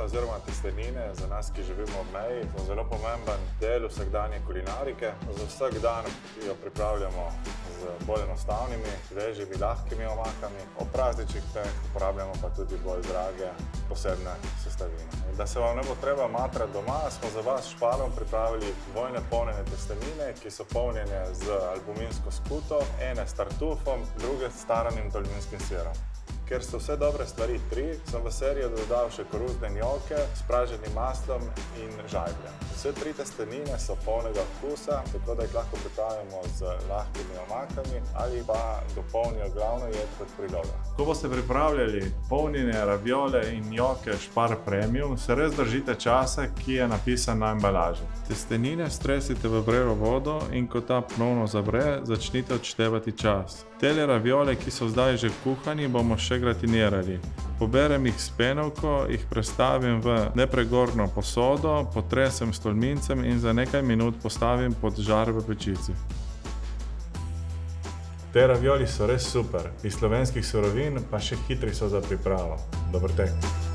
oziroma testenine za nas, ki živimo ob meji, so zelo pomemben del vsakdanje kulinarike. Za vsak dan jo pripravljamo z bolj enostavnimi, svežimi, lahkimi omakami. Ob prazničnih dneh uporabljamo pa tudi bolj drage, posebne sestavine. Da se vam ne bo treba matrati doma, smo za vas s Špalom pripravili dvojne polnjene testenine, ki so polnjene z albuminsko skuto, ene s tartufom, druge s taranim tolminskim sirom. Ker so vse dobre stvari tri, sem v serijo dodal še koruzne njoke s praženim maslom in žajbljem. Vse tri testenine so polnega okusa, tako da jih lahko pripravimo z lahkimi omakami ali pa dopolnijo glavno jed kot priloga. Ko boste pripravljali polnjene raviole in njoke Špar Premium, se res držite časa, ki je napisan na embalaži. Testenine stresite v vrelo vodo in ko ta ponovno zavre, začnite odštevati čas. Tele raviole, ki so zdaj že kuhani, bomo še gratinirali. Poberem jih s penovko, jih prestavim v nepregorno posodo, potresem s tolmincem in za nekaj minut postavim pod žar v pečici. Te ravioli so res super, iz slovenskih surovin pa še hitri so za pripravo. Dober tek!